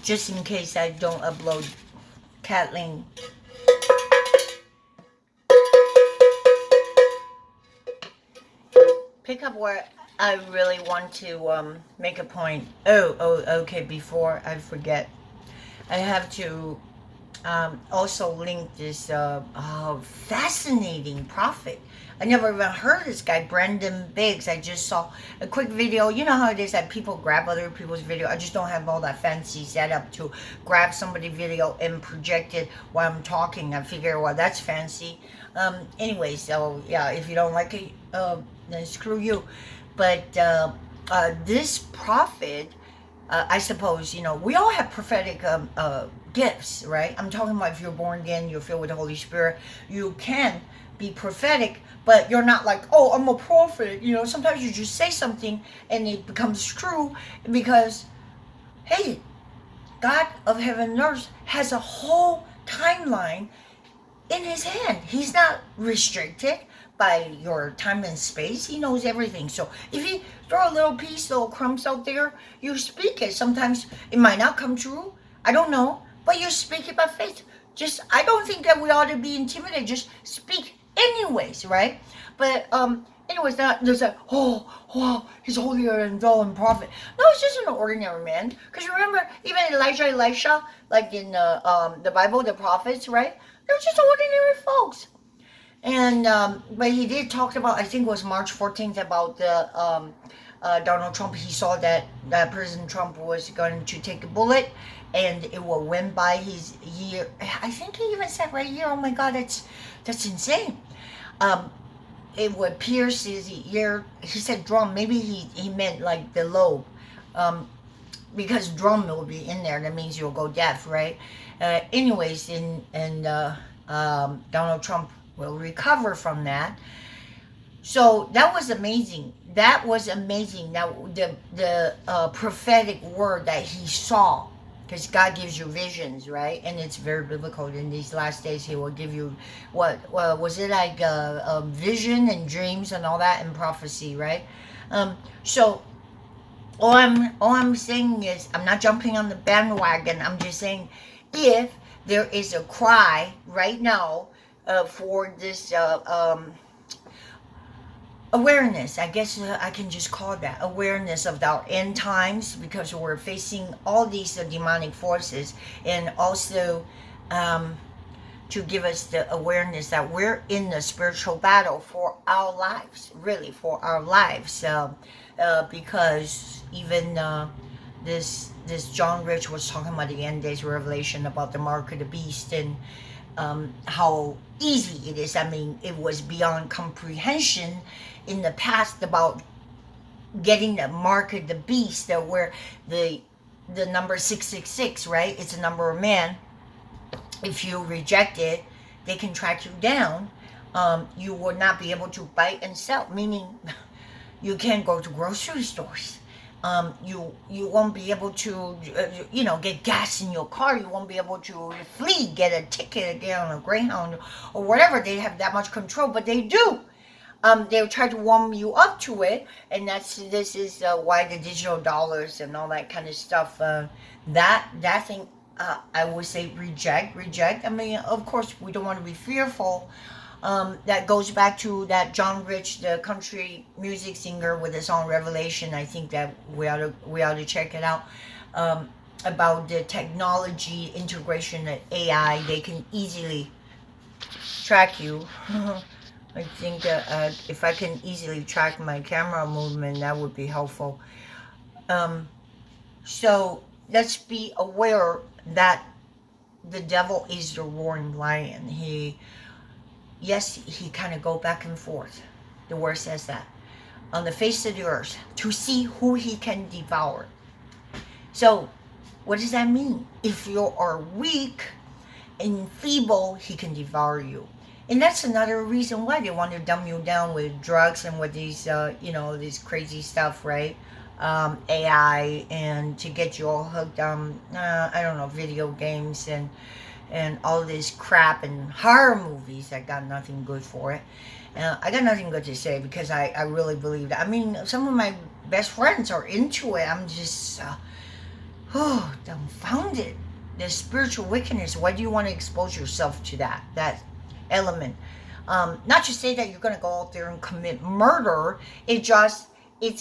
just in case I don't upload. Kathleen. Pick up where I really want to make a point. Okay, before I forget, I have to also link this fascinating prophet. I never even heard of this guy, Brendan Biggs. I just saw a quick video. You know how it is that people grab other people's video. I just don't have all that fancy setup to grab somebody's video and project it while I'm talking. I figure, well, that's fancy. Anyway, so yeah, if you don't like it, then screw you. But this prophet, I suppose, we all have prophetic gifts, right? I'm talking about if you're born again, you're filled with the Holy Spirit, you can be prophetic, but you're not like, oh, I'm a prophet. Sometimes you just say something and it becomes true because, hey, God of heaven and earth has a whole timeline in his hand. He's not restricted by your time and space. He knows everything. So if you throw a little piece, little crumbs out there, you speak it. Sometimes it might not come true. I don't know. But you speak it by faith. I don't think that we ought to be intimidated. Just speak anyways, right? But anyways, there's a, oh, wow, he's holier than thou and prophet. No, it's just an ordinary man. Because remember, even Elisha, like in the Bible, the prophets, right? They're just ordinary folks. And but he did talk about, I think it was March 14th, about the Donald Trump. He saw that President Trump was going to take a bullet and it will win by his year. I think he even said right here, oh my God, that's insane. It would pierce his ear. He said drum. Maybe he meant like the lobe. Because drum will be in there. That means you'll go deaf, right? Anyways, and Donald Trump will recover from that. So that was amazing. That was amazing. Now the prophetic word that he saw, because God gives you visions, right? And it's very biblical. In these last days, he will give you what was it like a vision and dreams and all that and prophecy, right? So all I'm saying is, I'm not jumping on the bandwagon. I'm just saying, if there is a cry right now for this awareness, I guess I can just call that awareness of our end times, because we're facing all these demonic forces, and also to give us the awareness that we're in the spiritual battle for our lives, really for our lives, because even this John Rich was talking about the end days revelation about the mark of the beast, and how easy it is. I mean, it was beyond comprehension in the past about getting the mark of the beast, where the number 666, right? It's a number of man. If you reject it, they can track you down. You will not be able to buy and sell, meaning you can't go to grocery stores. You won't be able to, get gas in your car. You won't be able to flee, get a ticket, get on a Greyhound or whatever. They have that much control, but they do. They'll try to warm you up to it, and this is why the digital dollars and all that kind of stuff. That thing, I would say reject. I mean, of course, we don't want to be fearful. That goes back to that John Rich, the country music singer, with his song Revelation. I think that we ought to check it out. About the technology integration of AI, they can easily track you. I think that if I can easily track my camera movement, that would be helpful. So let's be aware that the devil is the roaring lion. He kind of go back and forth. The word says that. On the face of the earth, to see who he can devour. So, what does that mean? If you are weak and feeble, he can devour you. And that's another reason why they want to dumb you down with drugs and with these, this crazy stuff, right? AI, and to get you all hooked on, I don't know, video games and all this crap and horror movies that got nothing good for it. I got nothing good to say, because I really believe that. I mean, some of my best friends are into it. I'm just, dumbfounded. The spiritual wickedness. Why do you want to expose yourself to that element? Not to say that you're going to go out there and commit murder. It's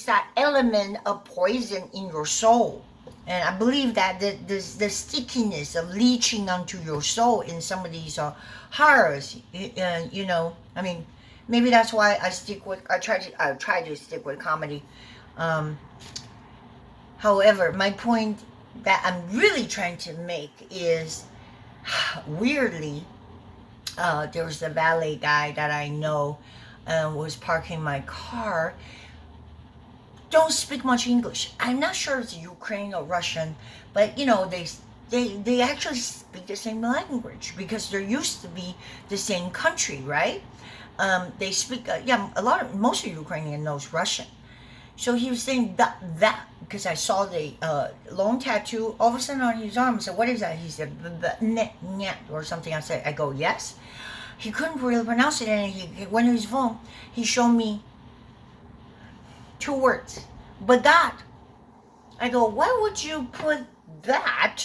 that element of poison in your soul. And I believe that the stickiness of leeching onto your soul in some of these horrors, I mean, maybe that's why I try to stick with comedy. However, my point that I'm really trying to make is, weirdly, there was a valet guy that I know was parking my car. Don't speak much English. I'm not sure it's Ukraine or Russian, but they actually speak the same language because they're used to be the same country, right? They speak most of Ukrainian knows Russian. So he was saying that because I saw the long tattoo all of a sudden on his arm. I said, "What is that?" He said, or something. I go, "Yes." He couldn't really pronounce it, and he went to his phone. He showed me 2 words, but God. I go, why would you put that,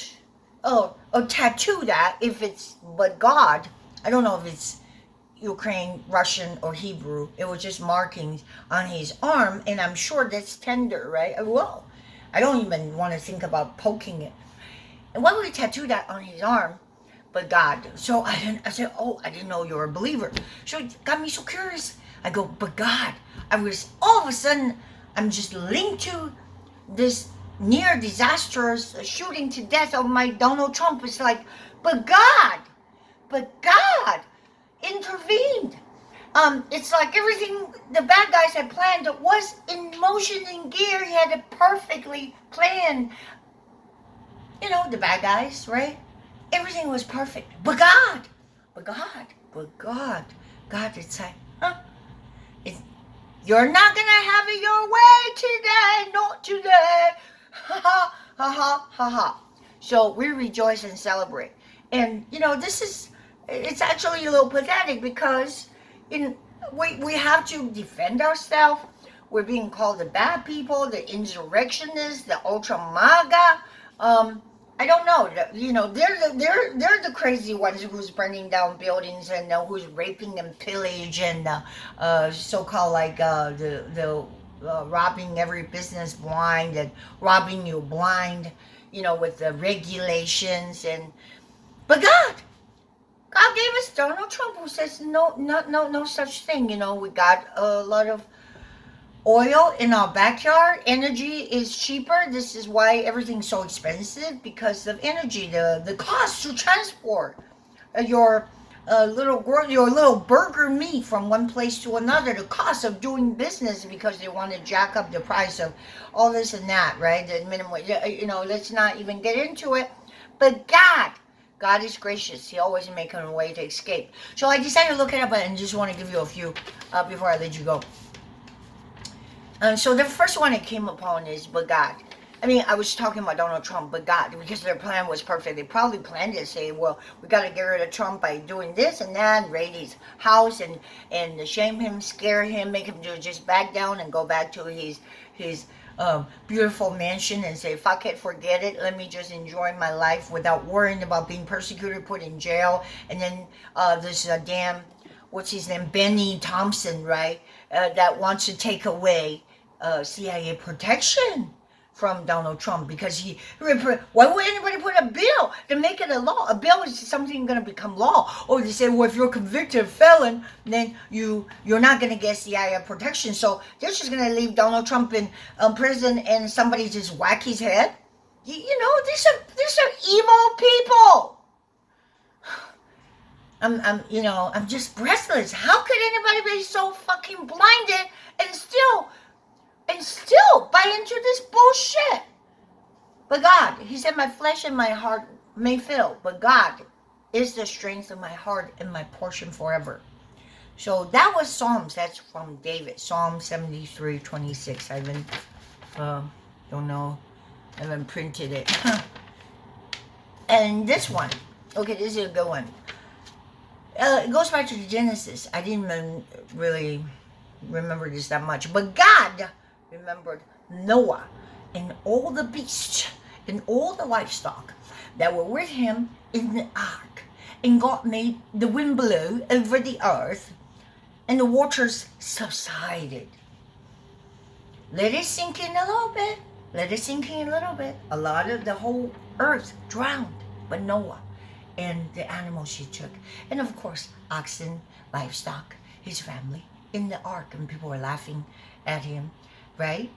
or tattoo that if it's but God? I don't know if it's Ukraine, Russian, or Hebrew. It was just markings on his arm, and I'm sure that's tender, right? Well, I don't even want to think about poking it. And why would he tattoo that on his arm? But God. So I said, oh, I didn't know you were a believer. So it got me so curious. I go, but God. I was all of a sudden, I'm just linked to this near disastrous shooting to death of my Donald Trump. It's like, but God intervened. It's like everything the bad guys had planned was in motion, in gear. He had it perfectly planned. The bad guys, right? Everything was perfect. But God, it's like, you're not gonna have it your way today, not today. Ha ha ha ha ha ha. So we rejoice and celebrate. And it's actually a little pathetic because we have to defend ourselves. We're being called the bad people, the insurrectionists, the ultra MAGA. I don't know. They're the crazy ones who's burning down buildings and who's raping and pillage and so-called the robbing every business blind and robbing you blind. With the regulations but God gave us Donald Trump, who says no such thing. We got a lot of oil in our backyard. Energy is cheaper. This is why everything's so expensive, because of energy. The cost to transport your little burger meat from one place to another. The cost of doing business, because they want to jack up the price of all this and that, right? The minimum wage. Let's not even get into it. But God is gracious. He always makes a way to escape. So I decided to look it up and just want to give you a few before I let you go. So the first one I came upon is but God. I mean, I was talking about Donald Trump, but God, because their plan was perfect. They probably planned it, saying, well, we got to get rid of Trump by doing this and that, and raid his house and shame him, scare him, make him just back down and go back to his beautiful mansion and say, fuck it, forget it. Let me just enjoy my life without worrying about being persecuted, put in jail. And then this what's his name, Benny Thompson, right, that wants to take away CIA protection from Donald Trump, because why would anybody put a bill to make it a law? A bill is something going to become law. Or they say, well, if you're a convicted felon, then you're not going to get CIA protection. So they're just going to leave Donald Trump in prison and somebody just whack his head. These are evil people. I'm just breathless. How could anybody be so fucking blinded and still buy into this bullshit? But God, he said, my flesh and my heart may fail, but God is the strength of my heart and my portion forever. So that was Psalms. That's from David. Psalm 73:26. I haven't, don't know, I haven't printed it. And this one, okay, this is a good one. It goes back to the Genesis. I didn't even really remember this that much, but God remembered Noah and all the beasts and all the livestock that were with him in the ark. And God made the wind blow over the earth, and the waters subsided. Let it sink in a little bit. Let it sink in a little bit. A lot of the whole earth drowned, but Noah and the animals he took. And of course, oxen, livestock, his family in the ark. And people were laughing at him, right?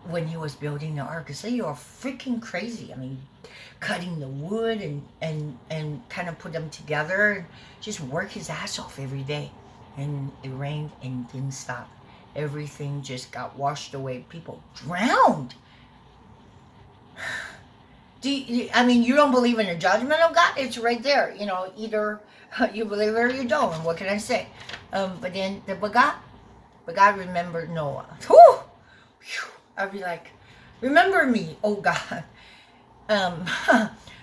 When he was building the ark. So you're freaking crazy. I mean, cutting the wood and kind of put them together and just work his ass off every day. And it rained and didn't stop. Everything just got washed away. People drowned. I mean, you don't believe in the judgment of God? It's right there. You know, either you believe it or you don't. What can I say? But God remembered Noah. Whew! I'd be like, remember me, oh God.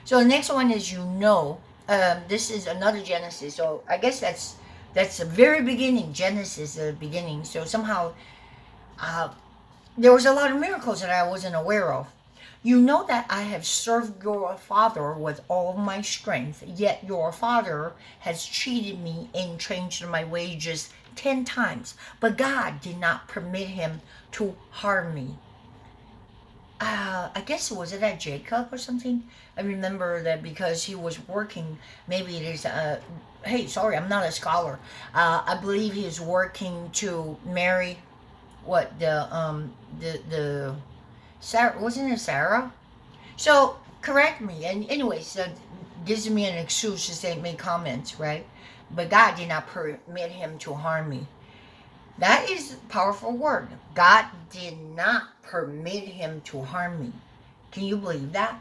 So the next one is this is another Genesis. So I guess that's the very beginning. Genesis, the beginning. So somehow there was a lot of miracles that I wasn't aware of. You know that I have served your father with all my strength, yet your father has cheated me and changed my wages 10 times. But God did not permit him to harm me. I guess, was it at Jacob or something? I remember that because he was working, maybe it is, hey, sorry, I'm not a scholar. I believe he is working to marry, Sarah, wasn't it Sarah? So, correct me. And anyways, gives me an excuse to say, make comments, right? But God did not permit him to harm me. That is a powerful word. God did not permit him to harm me. Can you believe that?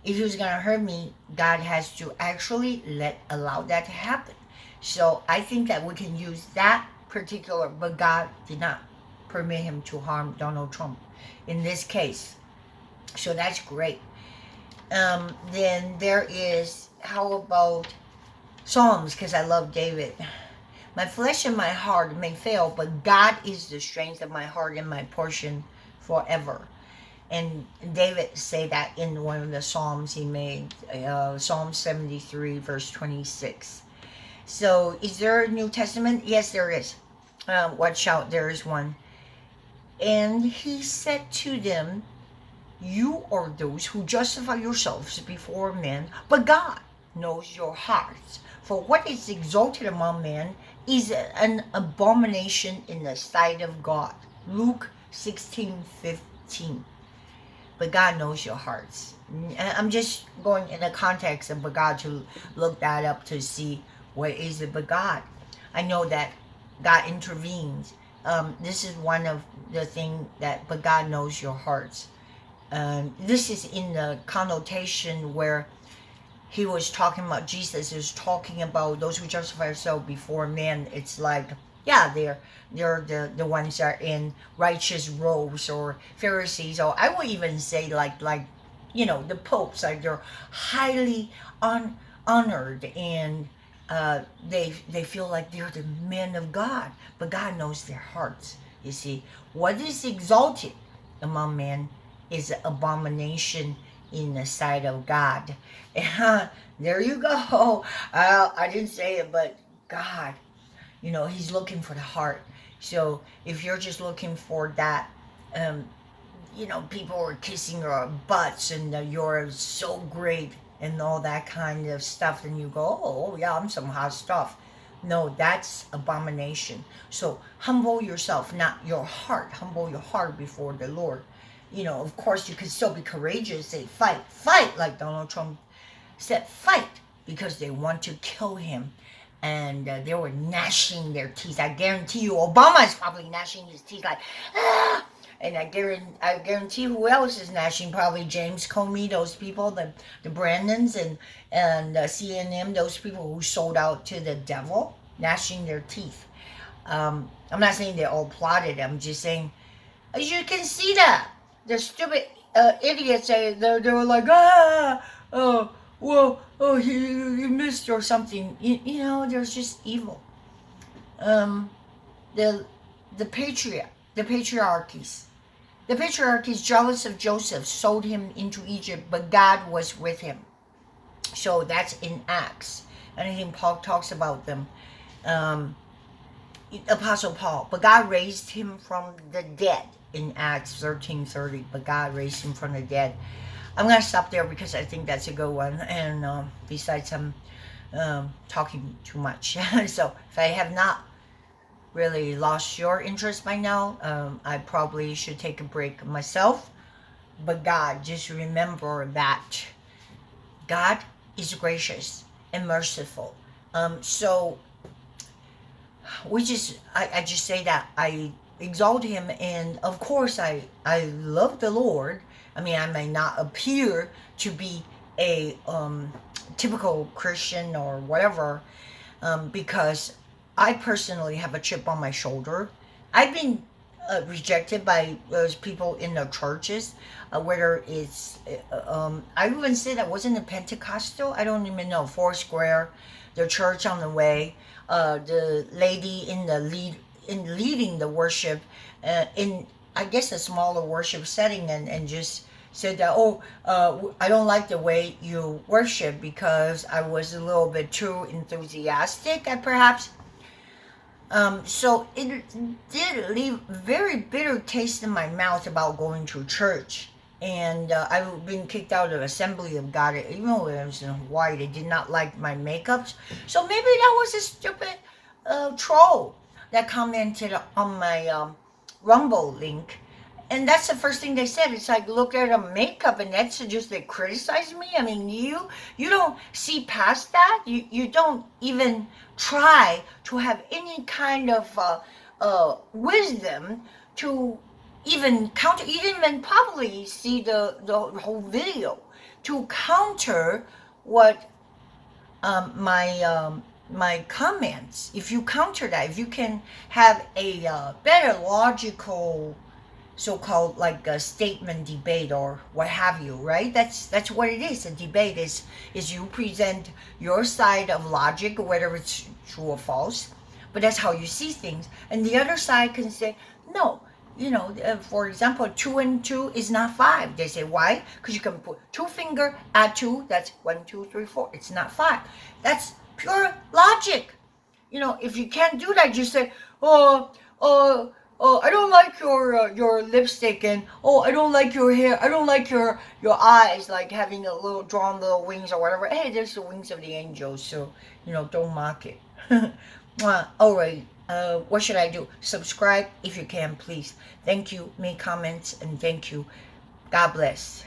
If he was going to hurt me, God has to actually allow that to happen. So I think that we can use that particular, but God did not permit him to harm Donald Trump in this case. So that's great. Then there is, how about Psalms, because I love David. My flesh and my heart may fail, but God is the strength of my heart and my portion forever. And David say that in one of the Psalms he made, Psalm 73, verse 26. So is there a New Testament? Yes, there is. Watch out, there is one. And he said to them, you are those who justify yourselves before men, but God knows your hearts. For what is exalted among men is an abomination in the sight of God. Luke 16:15. But God knows your hearts. I'm just going in the context of but God to look that up to see what is it but God. I know that God intervenes. This is one of the things that but God knows your hearts. This is in the connotation where he was talking about, Jesus is talking about those who justify themselves before men. It's like, yeah, they're the ones that are in righteous robes, or Pharisees, or I would even say like the popes, like they're highly honored, and they feel like they're the men of God, but God knows their hearts. You see, what is exalted among men is an abomination in the sight of God. There you go. I didn't say it, but God, he's looking for the heart. So if you're just looking for that, people are kissing your butts and you're so great and all that kind of stuff, and you go, oh yeah, I'm some hot stuff. No, that's abomination. So humble yourself, not your heart. Humble your heart before the Lord. Of course, you can still be courageous, say fight, like Donald Trump said, fight, because they want to kill him. And they were gnashing their teeth. I guarantee you, Obama is probably gnashing his teeth like, ah! And I guarantee who else is gnashing? Probably James Comey, those people, the Brandons and CNN, those people who sold out to the devil, gnashing their teeth. I'm not saying they all plotted. I'm just saying, as you can see that. The stupid idiots, they were like, you missed or something. There's just evil. The patriarchies, The patriarch is jealous of Joseph, sold him into Egypt, but God was with him. So that's in Acts. And I think Paul talks about them. Apostle Paul. But God raised him from the dead in Acts 13:30. But God raised him from the dead. I'm going to stop there because I think that's a good one. And besides, I'm talking too much. So if I have not really lost your interest by now, I probably should take a break myself. But God, just remember that God is gracious and merciful. So I just say that I exalt him, and of course I love the Lord. I mean, I may not appear to be a typical Christian or whatever, because I personally have a chip on my shoulder. I've been rejected by those people in the churches, whether it's, I even said I wasn't a Pentecostal. I don't even know. Foursquare, the church on the way, the lady in leading the worship, in I guess a smaller worship setting, and just said that, I don't like the way you worship because I was a little bit too enthusiastic, perhaps. So it did leave very bitter taste in my mouth about going to church. And I've been kicked out of Assembly of God, even though I was in Hawaii. They did not like my makeups. So maybe that was a stupid troll that commented on my Rumble link. And that's the first thing they said. It's like, look at the makeup, and that's just they criticize me. I mean, you don't see past that. You don't even try to have any kind of wisdom to even counter. You didn't even probably see the whole video to counter what my comments. If you counter that, if you can have a better logical, so-called like a statement debate or what have you, right? That's what it is. A debate is you present your side of logic, whether it's true or false, but that's how you see things, and the other side can say no. For example, 2 and 2 is not 5. They say why? Because you can put 2 finger, add 2, that's 1, 2, 3, 4. It's not 5. That's pure logic. If you can't do that, you say, I don't like your lipstick, and I don't like your hair. I don't like your eyes, like having a little drawn little wings or whatever. Hey, there's the wings of the angels, so don't mock it. All right. What should I do? Subscribe if you can, please. Thank you. Make comments, and thank you. God bless.